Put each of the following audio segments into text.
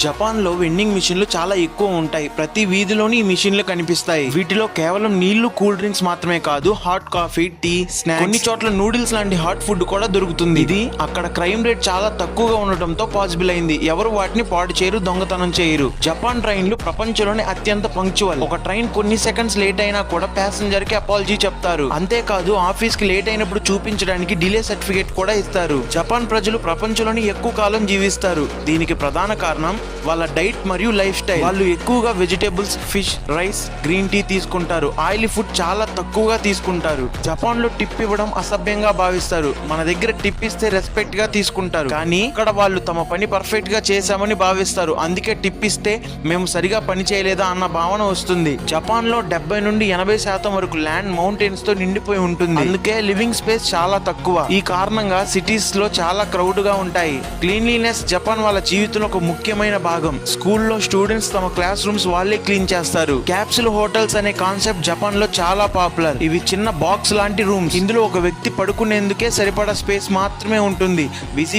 Japan లో vending మిషన్లు చాలా ఎక్కువ ఉంటాయి. ప్రతి వీధిలోని ఈ మిషన్లు కనిపిస్తాయి. వీటిలో కేవలం నీళ్లు, కూల్ డ్రింక్స్ మాత్రమే కాదు, హాట్ కాఫీ, టీ, స్నాక్స్, కొన్ని చోట్ల నూడిల్స్ లాంటి హాట్ ఫుడ్ కూడా దొరుకుతుంది. ఇది అక్కడ క్రైమ్ రేట్ చాలా తక్కువగా ఉండటంతో పాసిబుల్ అయింది. ఎవరు వాటిని పాడు చేయరు, దొంగతనం చేయరు. జపాన్ ట్రైన్లు ప్రపంచంలోనే అత్యంత పంక్చువల్. ఒక ట్రైన్ కొన్ని సెకండ్స్ లేట్ అయినా కూడా ప్యాసింజర్ కి అపాలజీ చెప్తారు. అంతేకాదు, ఆఫీస్ కి లేట్ అయినప్పుడు చూపించడానికి డిలే సర్టిఫికేట్ కూడా ఇస్తారు. జపాన్ ప్రజలు ప్రపంచంలోని ఎక్కువ కాలం జీవిస్తారు. దీనికి ప్రధాన కారణం వాళ్ళ డైట్ మరియు లైఫ్ స్టైల్. వాళ్ళు ఎక్కువగా vegetables, fish, rice, green tea తీసుకుంటారు. ఆయిలీ ఫుడ్ చాలా తక్కువగా తీసుకుంటారు. జపాన్ లో టిప్ ఇవ్వడం అసభ్యంగా భావిస్తారు. మన దగ్గర టిప్ ఇస్తే రెస్పెక్ట్ గా తీసుకుంటారు. కానీ ఇక్కడ వాళ్ళు తమ పని పర్ఫెక్ట్ గా చేశామని భావిస్తారు. అందుకే టిప్ ఇస్తే మేము సరిగా పని చేయలేదా అన్న భావన వస్తుంది. జపాన్ లో 70 నుండి 80% వరకు ల్యాండ్ మౌంటైన్స్ తో నిండిపోయి ఉంటుంది. అందుకే లివింగ్ స్పేస్ చాలా తక్కువ. ఈ కారణంగా సిటీస్ లో చాలా క్రౌడ్ గా ఉంటాయి. క్లీన్లీనెస్ జపాన్ వాళ్ళ జీవితంలో ఒక ముఖ్యమైన భాగం. స్కూల్లో స్టూడెంట్స్ తమ క్లాస్ రూమ్స్ వాళ్ళే క్లీన్ చేస్తారు. క్యాప్సుల్ హోటల్స్ అనే కాన్సెప్ట్ జపాన్ లో చాలా పాపులర్. ఇవి చిన్న బాక్స్ లాంటి రూమ్స్. ఇందులో ఒక వ్యక్తి పడుకునేందుకే సరిపడా స్పేస్ మాత్రమే ఉంటుంది.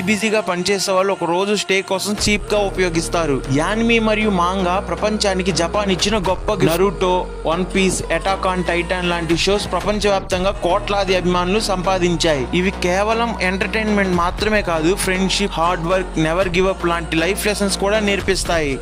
బిజీగా పనిచేసే వాళ్ళు ఒక రోజు స్టే కోసం చీప్ గా ఉపయోగిస్తారు. యానిమే మరియు మాంగా ప్రపంచానికి జపాన్ ఇచ్చిన గొప్ప gift. Naruto, one piece, attack on Titan లాంటి షోస్ ప్రపంచవ్యాప్తంగా కోట్లాది అభిమానులు సంపాదించాయి. ఇవి కేవలం ఎంటర్టైన్మెంట్ మాత్రమే కాదు, friendship, hard work, never give up లాంటి లైఫ్ లెసన్స్ కూడా నేర్పిస్తాయి.